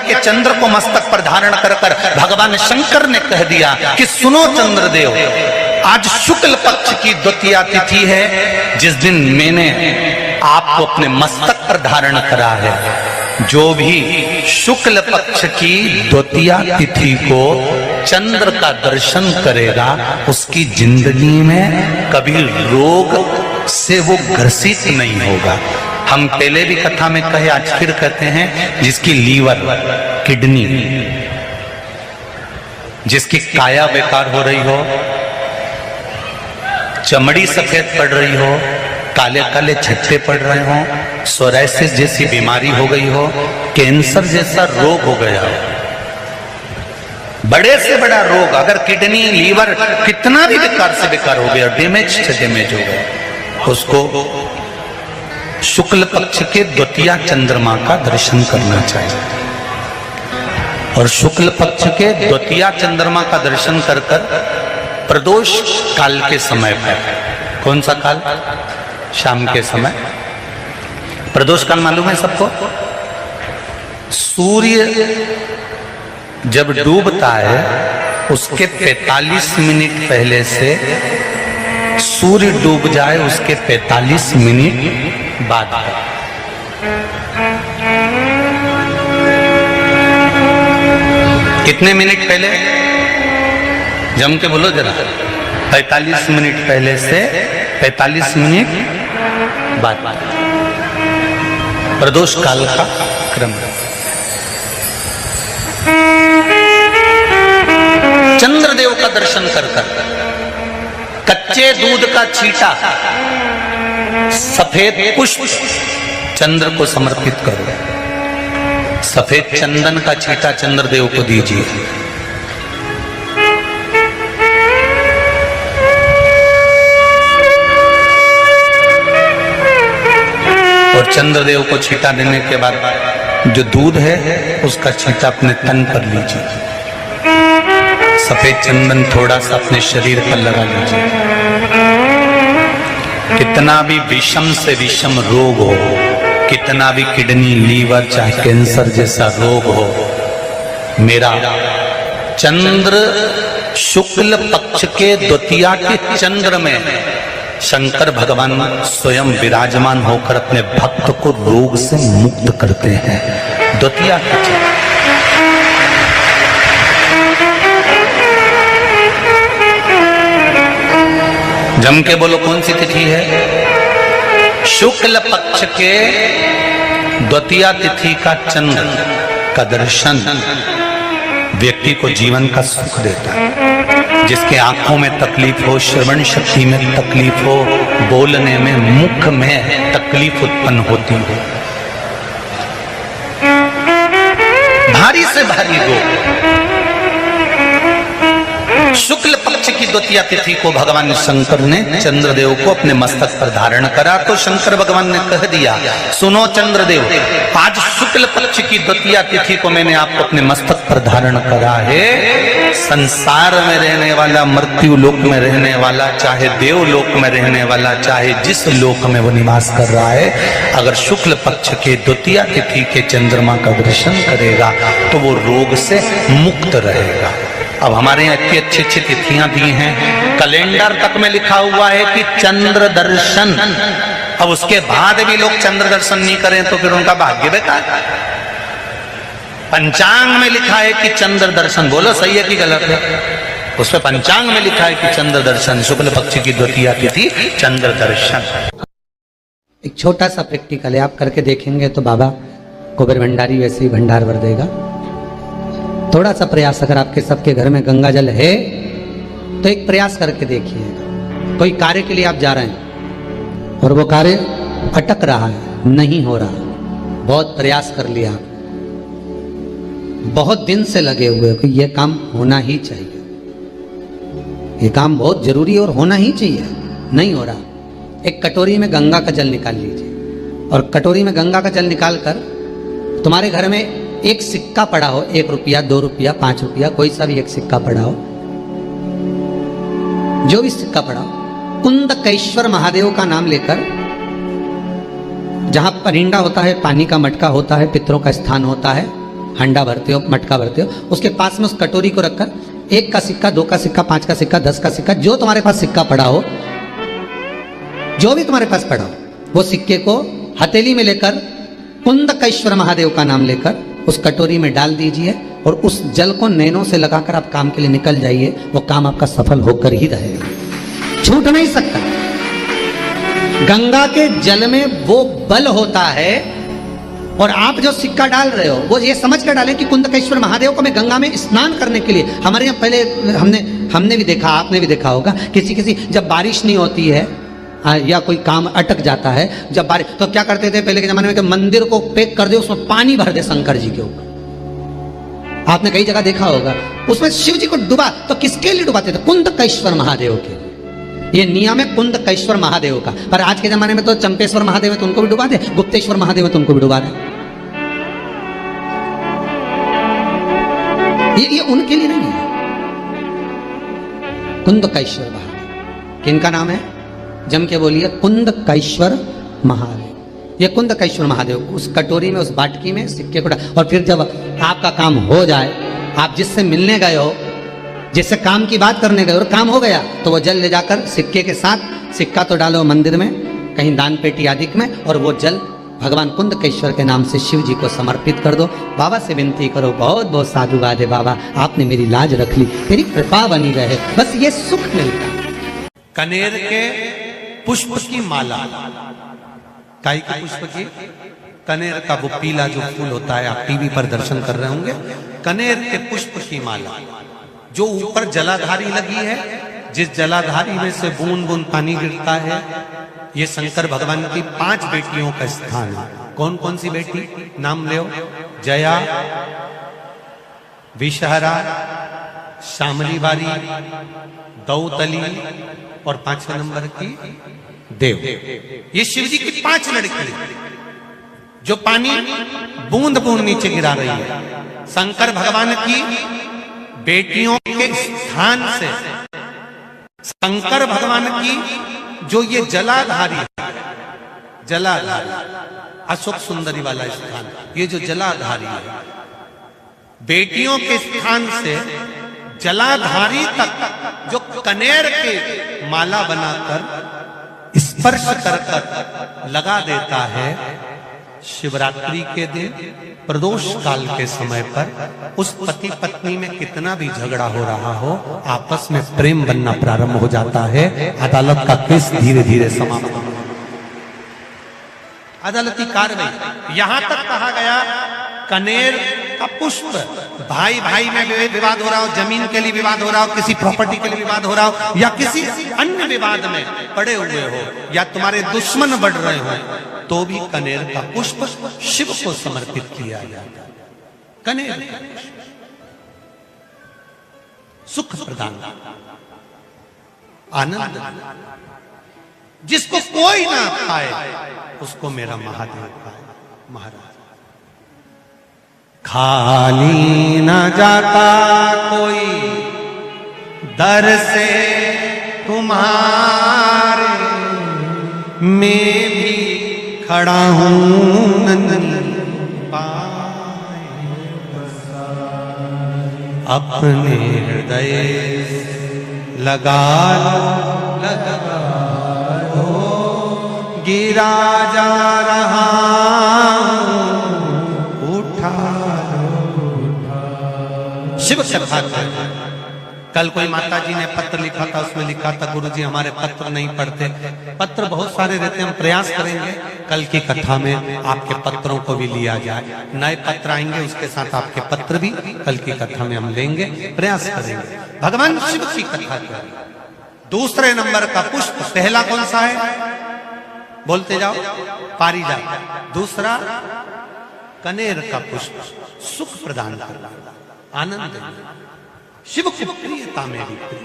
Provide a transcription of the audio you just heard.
के चंद्र को मस्तक पर धारण कर कर भगवान शंकर ने कह दिया कि सुनो चंद्रदेव, आज शुक्ल पक्ष की द्वितीया तिथि है, जिस दिन मैंने आपको अपने मस्तक पर धारण करा है। जो भी शुक्ल पक्ष की द्वितीया तिथि को चंद्र का दर्शन करेगा, उसकी जिंदगी में कभी रोग से वो ग्रसित नहीं होगा। हम पहले भी कथा में कहे, आज फिर कहते हैं, जिसकी लीवर, किडनी, जिसकी काया बेकार हो रही हो, चमड़ी सफेद पड़ रही हो, काले काले छट्टे पड़ रहे हो, सोराइसिस जैसी बीमारी हो गई हो, कैंसर जैसा रोग हो गया हो, बड़े से बड़ा रोग, अगर किडनी, लीवर कितना भी बेकार से बेकार हो गया, डैमेज से डैमेज हो गया, उसको शुक्ल पक्ष के द्वितीया चंद्रमा का दर्शन करना चाहिए। और शुक्ल पक्ष के द्वितीया चंद्रमा का दर्शन कर कर प्रदोष काल के समय पर, कौन सा काल? शाम के समय। प्रदोष काल मालूम है सबको? सूर्य जब डूबता है उसके 45 मिनट पहले से, सूर्य डूब जाए उसके 45 मिनट बाद। कितने मिनट पहले? जम के बोलो जरा। 45 मिनट पहले से 45 मिनट बाद प्रदोष काल का क्रम। चंद्रदेव का दर्शन कर कर कच्चे दूध का छींटा, सफेद पुष्प चंद्र को समर्पित करो। सफेद चंदन का छींटा चंद्रदेव को दीजिए। और चंद्रदेव को छींटा देने के बाद जो दूध है उसका छींटा अपने तन पर लीजिए। सफेद चंदन थोड़ा सा अपने शरीर पर लगा लीजिए। कितना भी विषम से विषम रोग हो, कितना भी किडनी, लीवर, चाहे कैंसर जैसा रोग हो, मेरा चंद्र शुक्ल पक्ष के द्वितीया के चंद्र में शंकर भगवान स्वयं विराजमान होकर अपने भक्त को रोग से मुक्त करते हैं। द्वितीया के चंद्र। जम के बोलो, कौन सी तिथि है? शुक्ल पक्ष के द्वितीया तिथि का चंद्र का दर्शन व्यक्ति को जीवन का सुख देता है। जिसके आंखों में तकलीफ हो, श्रवण शक्ति में तकलीफ हो, बोलने में, मुख में तकलीफ उत्पन्न होती हो, भारी से भारी रोग, शुक्ल पक्ष की द्वितीया तिथि को भगवान शंकर ने चंद्रदेव को अपने मस्तक पर धारण करा। तो शंकर भगवान ने कह दिया, सुनो चंद्रदेव, आज शुक्ल पक्ष की द्वितीया तिथि को मैंने आपको अपने मस्तक पर धारण करा है। संसार में रहने वाला, मृत्यु लोक में रहने वाला, चाहे देवलोक में रहने वाला, चाहे जिस लोक में वो निवास कर रहा है, अगर शुक्ल पक्ष के द्वितीया तिथि के चंद्रमा का दर्शन करेगा तो वो रोग से मुक्त रहेगा। अब हमारे यहाँ इतनी अच्छी अच्छी तिथियां दी हैं, कैलेंडर तक में लिखा हुआ है कि चंद्र दर्शन। अब उसके बाद भी लोग चंद्र दर्शन नहीं करें तो फिर उनका भाग्य बेकार। पंचांग में लिखा है कि चंद्र दर्शन, बोलो सही है कि गलत है? उसमें पंचांग में लिखा है कि चंद्र दर्शन, शुक्ल पक्ष की द्वितीया तिथि चंद्र दर्शन। एक छोटा सा प्रैक्टिकल है, आप करके देखेंगे तो बाबा कुबेर भंडारी वैसे ही भंडार भर देगा। थोड़ा सा प्रयास, अगर आपके सबके घर में गंगा जल है तो एक प्रयास करके देखिएगा। कोई कार्य के लिए आप जा रहे हैं और वो कार्य अटक रहा है, नहीं हो रहा, बहुत प्रयास कर लिया, बहुत दिन से लगे हुए कि ये काम होना ही चाहिए, ये काम बहुत जरूरी और होना ही चाहिए, नहीं हो रहा। एक कटोरी में गंगा का जल निकाल लीजिए और कटोरी में गंगा का जल निकाल कर तुम्हारे घर में एक सिक्का पड़ा हो, 1 रुपया, 2 रुपया, 5 रुपया, कोई सा भी एक सिक्का पड़ा हो, जो भी सिक्का पड़ा हो, कुंदकेश्वर महादेव का नाम लेकर, जहां परिंदा होता है, पानी का मटका होता है, पितरों का स्थान होता है, हंडा भरते हो, मटका भरते हो, उसके पास में उस कटोरी को रखकर 1 का सिक्का, 2 का सिक्का, 5 का सिक्का, 10 का सिक्का, जो तुम्हारे पास सिक्का पड़ा हो, जो भी तुम्हारे पास पड़ा हो, वो सिक्के को हथेली में लेकर कुंदकेश्वर महादेव का नाम लेकर उस कटोरी में डाल दीजिए और उस जल को नैनों से लगाकर आप काम के लिए निकल जाइए। वो काम आपका सफल होकर ही रहेगा, छूट नहीं सकता। गंगा के जल में वो बल होता है। और आप जो सिक्का डाल रहे हो वो ये समझ कर डालें कि कुंदकेश्वर महादेव को मैं गंगा में स्नान करने के लिए, हमारे यहाँ पहले हमने भी देखा, आपने भी देखा होगा, किसी जब बारिश नहीं होती है या कोई काम अटक जाता है, जब बारिश, तो क्या करते थे पहले के जमाने में कि मंदिर को पैक कर दे, उसमें पानी भर दे शंकर जी के ऊपर। आपने कई जगह देखा होगा, उसमें शिव जी को डुबा, तो किसके लिए डुबाते थे? कुंदकेश्वर महादेव के लिए। ये नियम है कुंदकेश्वर महादेव का। पर आज के जमाने में तो चंपेश्वर महादेव है तो उनको भी डुबा दे, गुप्तेश्वर महादेव है तो उनको भी डुबा दे। ये उनके लिए नहीं है। कुंदकेश्वर महादेव किनका नाम है? जम के बोलिए, कुंदकेश्वर महादेव। ये कुंदकेश्वर महादेव उस कटोरी में, उस बाटकी में सिक्के को, और फिर जब आपका काम हो जाए, आप जिससे मिलने गए हो, जिससे काम की बात करने गए और काम हो गया, तो वो जल ले जाकर सिक्के के साथ, सिक्का तो डालो मंदिर में, कहीं दान पेटी आदि में, और वो जल भगवान कुंदकेश्वर के नाम से शिव जी को समर्पित कर दो। बाबा से विनती करो, बहुत बहुत साधुवाद है बाबा, आपने मेरी लाज रख ली, मेरी कृपा बनी रहे, बस ये सुख मिलता। कनेर के पुष्प की माला, काय के पुष्प की? कनेर का वो पीला जो फूल होता है, आप टीवी पर दर्शन कर रहे होंगे, कनेर के पुष्प की माला जो ऊपर जलाधारी लगी है, जिस जलाधारी में से बूंद बूंद पानी गिरता है, ये शंकर भगवान की 5 बेटियों का स्थान है। कौन कौन सी बेटी? नाम लो, जया, विषहरा, शामली बारी, दौतली और 5वें नंबर की देव। ये शिव जी की 5 लड़की जो पानी बूंद बूंद नीचे गिरा रही है। शंकर भगवान की बेटियों के स्थान से शंकर भगवान की जो ये जलाधारी है, जलाधारी अशोक सुंदरी वाला स्थान, ये जो जलाधारी है, बेटियों के स्थान से जलाधारी तक जो कनेर के माला बनाकर स्पर्श कर कर लगा देता है, शिवरात्रि के दिन प्रदोष काल के समय पर उस पति पत्नी में कितना भी झगड़ा हो रहा हो, आपस में प्रेम बनना प्रारंभ हो जाता है। अदालत का केस धीरे धीरे समाप्त, अदालती कार्रवाई। यहां तक कहा गया कनेर का पुष्प, भाई भाई में विवाद हो रहा हो, जमीन के लिए विवाद हो रहा हो, किसी प्रॉपर्टी के लिए विवाद हो रहा हो, या किसी अन्य विवाद में पड़े हुए हो, या तुम्हारे दुश्मन बढ़ रहे हो, तो भी कनेर का पुष्प शिव को समर्पित किया जाता है। कनेर सुख प्रदान, आनंद, जिसको कोई ना पाए उसको मेरा महादेव पाए। महाराज खाली न जाता कोई दर से तुम्हारे, मैं भी खड़ा हूं नंदी पाए, अपने हृदय लगा लो, गिरा जा रहा उठा लो। शिव कथा कल कोई माता जी ने पत्र लिखा था, उसमें लिखा था गुरुजी हमारे पत्र नहीं पढ़ते। पत्र बहुत सारे रहते हैं, हम प्रयास करेंगे कल की कथा में आपके पत्रों को भी लिया जाए। नए पत्र आएंगे, उसके साथ आपके पत्र भी कल की कथा में हम लेंगे, प्रयास करेंगे। भगवान शिव की कथा करें। दूसरे नंबर का पुष्प, पहला कौन सा है? बोलते जाओ, पारिजात। दूसरा कनेर का पुष्प, सुख प्रदान करना, आनंद, शिव की प्रियता मेरी प्रिय।